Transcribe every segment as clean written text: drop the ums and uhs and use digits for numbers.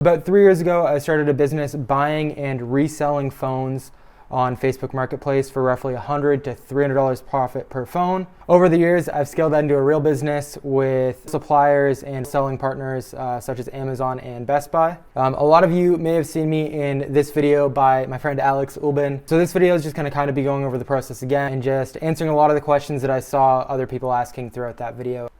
About 3 years ago, I started a business buying and reselling phones on Facebook Marketplace for roughly $100 to $300 profit per phone. Over the years, I've scaled that into a real business with suppliers and selling partners such as Amazon and Best Buy. A lot of you may have seen me in this video by my friend Alex Ulbin. So this video is just going to kind of be going over the process again and just answering a lot of the questions that I saw other people asking throughout that video.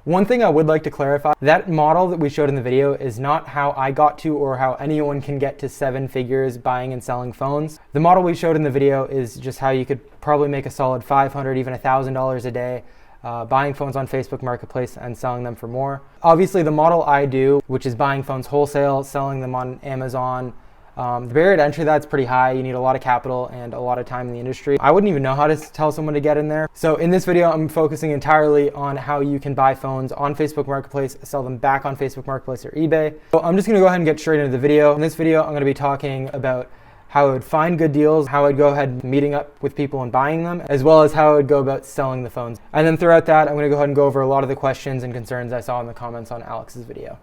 One thing I would like to clarify, that model that we showed in the video is not how I got to or how anyone can get to 7 figures buying and selling phones. The model we showed in the video is just how you could probably make a solid $500, even $1,000 a day buying phones on Facebook Marketplace and selling them for more. Obviously, the model I do, which is buying phones wholesale, selling them on Amazon, the barrier to entry that's pretty high. You need a lot of capital and a lot of time in the industry. I wouldn't even know how to tell someone to get in there. So in this video, I'm focusing entirely on how you can buy phones on Facebook Marketplace, sell them back on Facebook Marketplace or eBay. So I'm just gonna go ahead and get straight into the video. In this video, I'm gonna be talking about how I would find good deals, how I'd go ahead meeting up with people and buying them, as well as how I would go about selling the phones. And then throughout that, I'm gonna go ahead and go over a lot of the questions and concerns I saw in the comments on Alex's video.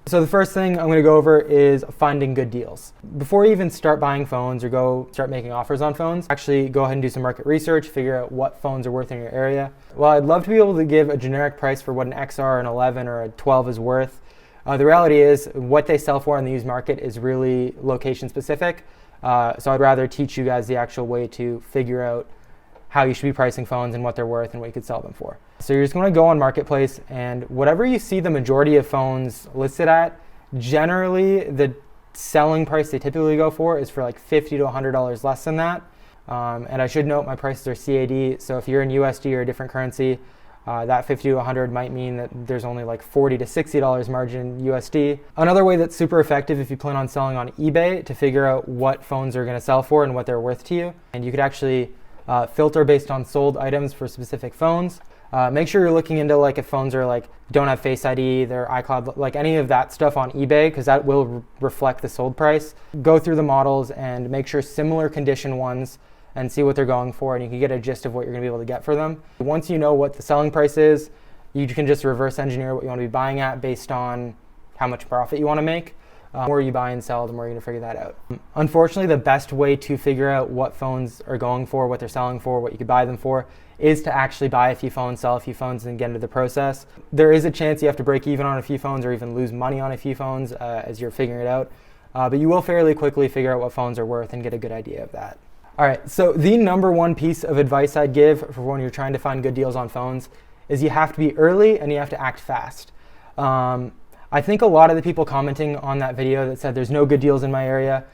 So the first thing I'm going to go over is finding good deals. Before you even start buying phones or start making offers on phones, actually go ahead and do some market research, figure out what phones are worth in your area. While I'd love to be able to give a generic price for what an XR, an 11, or a 12 is worth, the reality is what they sell for in the used market is really location specific. So I'd rather teach you guys the actual way to figure out how you should be pricing phones and what they're worth and what you could sell them for. So you're just going to go on Marketplace, and whatever you see the majority of phones listed at, generally the selling price they typically go for is for like $50 to $100 less than that. And I should note my prices are CAD, so if you're in USD or a different currency, that 50 to 100 might mean that there's only like $40 to $60 margin USD. Another way that's super effective if you plan on selling on eBay to figure out what phones are going to sell for and what they're worth to you, and you could actually filter based on sold items for specific phones. Make sure you're looking into like if phones are like don't have Face ID, their iCloud, like any of that stuff on eBay, because that will reflect the sold price. Go through the models and make sure similar condition ones and see what they're going for, and you can get a gist of what you're going to be able to get for them. Once you know what the selling price is, you can just reverse engineer what you want to be buying at based on how much profit you want to make. The more you buy and sell, the more you're going to figure that out. Unfortunately, the best way to figure out what phones are going for, what they're selling for, what you could buy them for, is to actually buy a few phones, sell a few phones, and get into the process. There is a chance you have to break even on a few phones or even lose money on a few phones as you're figuring it out. But you will fairly quickly figure out what phones are worth and get a good idea of that. All right, so the number one piece of advice I'd give for when you're trying to find good deals on phones is you have to be early and you have to act fast. I think a lot of the people commenting on that video that said there's no good deals in my area,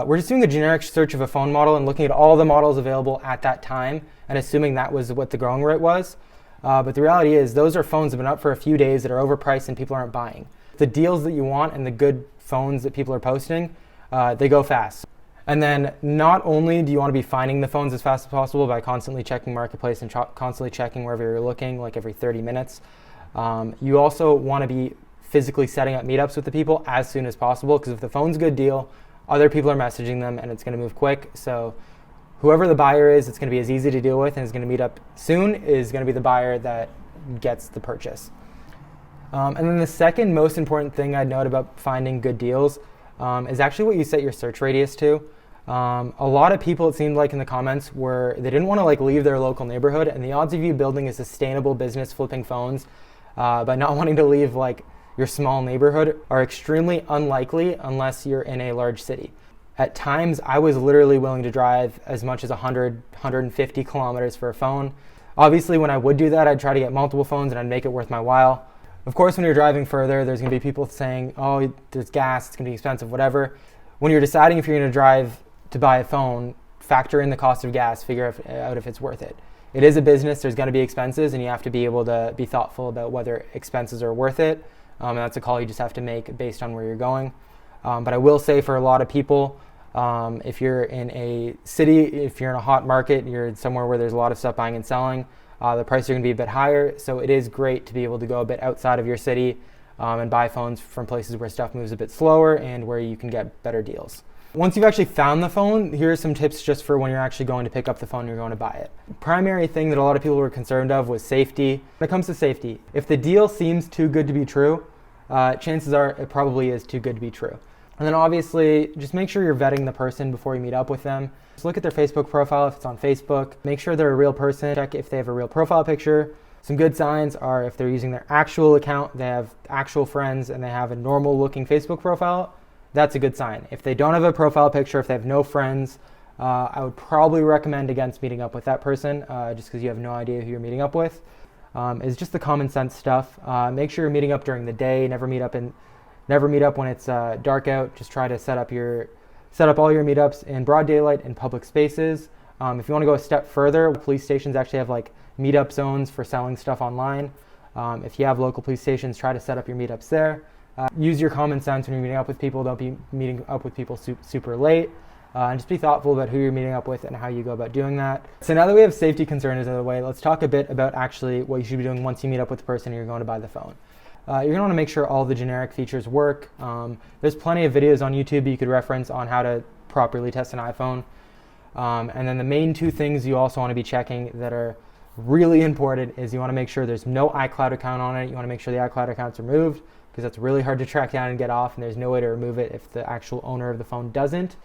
we're just doing a generic search of a phone model and looking at all the models available at that time and assuming that was what the going rate was. But the reality is those are phones that have been up for a few days that are overpriced and people aren't buying. The deals that you want and the good phones that people are posting, they go fast. And then not only do you want to be finding the phones as fast as possible by constantly checking Marketplace and constantly checking wherever you're looking, like every 30 minutes, you also want to be physically setting up meetups with the people as soon as possible, because if the phone's a good deal, other people are messaging them and it's going to move quick. So whoever the buyer is, it's going to be as easy to deal with and is going to meet up soon is going to be the buyer that gets the purchase. And then the second most important thing I'd note about finding good deals is actually what you set your search radius to. A lot of people, it seemed like in the comments, they didn't want to like leave their local neighborhood, and the odds of you building a sustainable business flipping phones by not wanting to leave like your small neighborhood are extremely unlikely unless you're in a large city. At times, I was literally willing to drive as much as 100, 150 kilometers for a phone. Obviously, when I would do that, I'd try to get multiple phones and I'd make it worth my while. Of course, when you're driving further, there's going to be people saying, oh, there's gas, it's going to be expensive, whatever. When you're deciding if you're going to drive to buy a phone, factor in the cost of gas, figure out if it's worth it. It is a business, there's going to be expenses, and you have to be able to be thoughtful about whether expenses are worth it. And that's a call you just have to make based on where you're going. But I will say for a lot of people, if you're in a city, if you're in a hot market, you're somewhere where there's a lot of stuff buying and selling, the prices are going to be a bit higher. So it is great to be able to go a bit outside of your city and buy phones from places where stuff moves a bit slower and where you can get better deals. Once you've actually found the phone, here are some tips just for when you're actually going to pick up the phone and you're going to buy it. Primary thing that a lot of people were concerned of was safety. When it comes to safety, if the deal seems too good to be true, chances are it probably is too good to be true. And then obviously, just make sure you're vetting the person before you meet up with them. Just look at their Facebook profile if it's on Facebook. Make sure they're a real person. Check if they have a real profile picture. Some good signs are if they're using their actual account, they have actual friends, and they have a normal looking Facebook profile. That's a good sign. If they don't have a profile picture, if they have no friends, I would probably recommend against meeting up with that person, just because you have no idea who you're meeting up with. It's just the common sense stuff. Make sure you're meeting up during the day. Never meet up when it's dark out. Just try to set up all your meetups in broad daylight in public spaces. If you want to go a step further, police stations actually have like meetup zones for selling stuff online. If you have local police stations, try to set up your meetups there. Use your common sense when you're meeting up with people. Don't be meeting up with people super late. And just be thoughtful about who you're meeting up with and how you go about doing that. So now that we have safety concerns out of the way, let's talk a bit about actually what you should be doing once you meet up with the person and you're going to buy the phone. You're going to want to make sure all the generic features work. There's plenty of videos on YouTube you could reference on how to properly test an iPhone. And then the main two things you also want to be checking that are really important is you want to make sure there's no iCloud account on it. You want to make sure the iCloud account's removed, because that's really hard to track down and get off, and there's no way to remove it if the actual owner of the phone doesn't.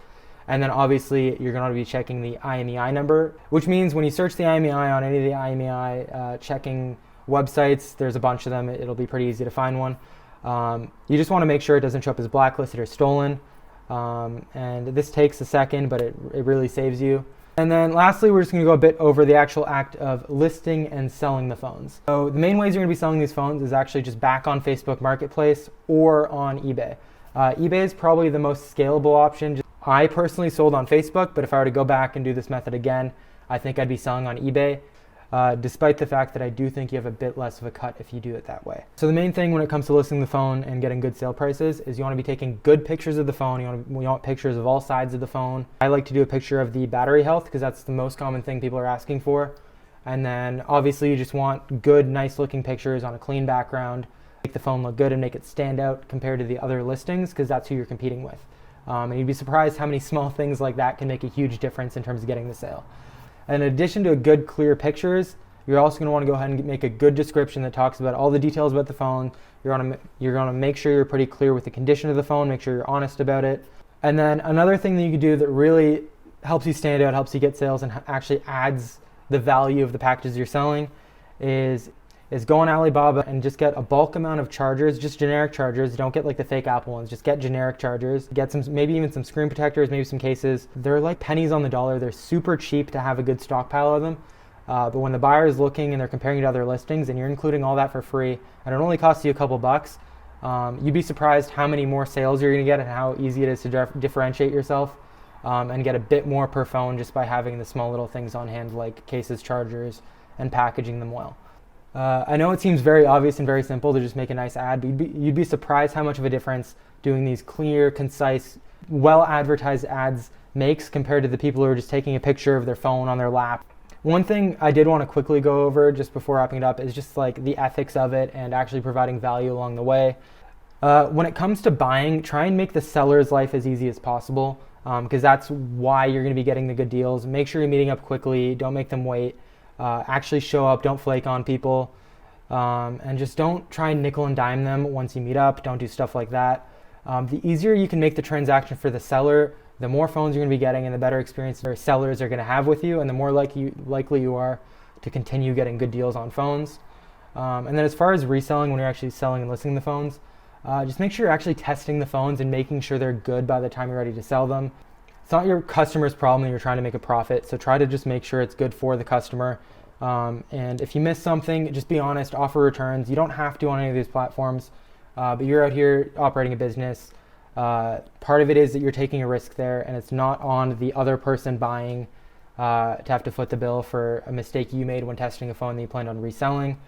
And then obviously you're going to be checking the IMEI number, which means when you search the IMEI on any of the IMEI checking websites, there's a bunch of them, it'll be pretty easy to find one. You just want to make sure it doesn't show up as blacklisted or stolen. And this takes a second, but it really saves you. And then lastly, we're just going to go a bit over the actual act of listing and selling the phones. So the main ways you're going to be selling these phones is actually just back on Facebook Marketplace or on eBay. eBay is probably the most scalable option. I personally sold on Facebook, but if I were to go back and do this method again, I think I'd be selling on eBay, despite the fact that I do think you have a bit less of a cut if you do it that way. So the main thing when it comes to listing the phone and getting good sale prices is you want to be taking good pictures of the phone. You want pictures of all sides of the phone. I like to do a picture of the battery health because that's the most common thing people are asking for. And then obviously you just want good, nice looking pictures on a clean background. Make the phone look good and make it stand out compared to the other listings because that's who you're competing with. And you'd be surprised how many small things like that can make a huge difference in terms of getting the sale. And in addition to good, clear pictures, you're also going to want to go ahead and make a good description that talks about all the details about the phone. You're going to make sure you're pretty clear with the condition of the phone, make sure you're honest about it. And then another thing that you can do that really helps you stand out, helps you get sales, and actually adds the value of the packages you're selling is go on Alibaba and just get a bulk amount of chargers, just generic chargers. Don't get like the fake Apple ones, just get generic chargers. Get some, maybe even some screen protectors, maybe some cases. They're like pennies on the dollar. They're super cheap to have a good stockpile of them. But when the buyer is looking and they're comparing it to other listings and you're including all that for free, and it only costs you a couple bucks, you'd be surprised how many more sales you're gonna get and how easy it is to differentiate yourself and get a bit more per phone just by having the small little things on hand like cases, chargers, and packaging them well. I know it seems very obvious and very simple to just make a nice ad, but you'd be surprised how much of a difference doing these clear, concise, well-advertised ads makes compared to the people who are just taking a picture of their phone on their lap. One thing I did want to quickly go over just before wrapping it up is just like the ethics of it and actually providing value along the way. When it comes to buying, try and make the seller's life as easy as possible because that's why you're going to be getting the good deals. Make sure you're meeting up quickly. Don't make them wait. Actually show up, don't flake on people, and just don't try and nickel and dime them once you meet up. Don't do stuff like that. The easier you can make the transaction for the seller, the more phones you're going to be getting and the better experience their sellers are going to have with you, and the more likely you are to continue getting good deals on phones. And then as far as reselling, when you're actually selling and listing the phones, just make sure you're actually testing the phones and making sure they're good by the time you're ready to sell them. It's not your customer's problem that you're trying to make a profit, so try to just make sure it's good for the customer. And if you miss something, just be honest, offer returns. You don't have to on any of these platforms, but you're out here operating a business. Part of it is that you're taking a risk there, and it's not on the other person buying to have to foot the bill for a mistake you made when testing a phone that you planned on reselling.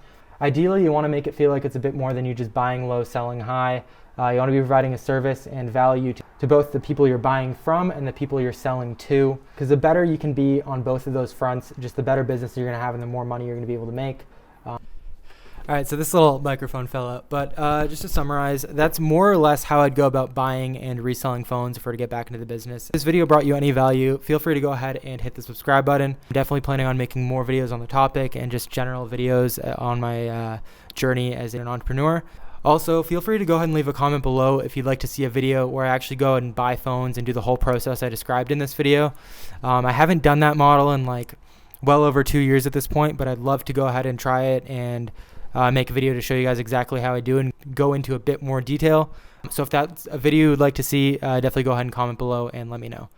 Ideally, you want to make it feel like it's a bit more than you just buying low, selling high. You want to be providing a service and value to both the people you're buying from and the people you're selling to, because the better you can be on both of those fronts, just the better business you're going to have and the more money you're going to be able to make. All right, so this little microphone fell out, but just to summarize, that's more or less how I'd go about buying and reselling phones if we're to get back into the business. If this video brought you any value, feel free to go ahead and hit the subscribe button. I'm definitely planning on making more videos on the topic and just general videos on my journey as an entrepreneur. Also, feel free to go ahead and leave a comment below if you'd like to see a video where I actually go and buy phones and do the whole process I described in this video. I haven't done that model in like well over 2 years at this point, but I'd love to go ahead and try it and make a video to show you guys exactly how I do and go into a bit more detail. So if that's a video you'd like to see, definitely go ahead and comment below and let me know.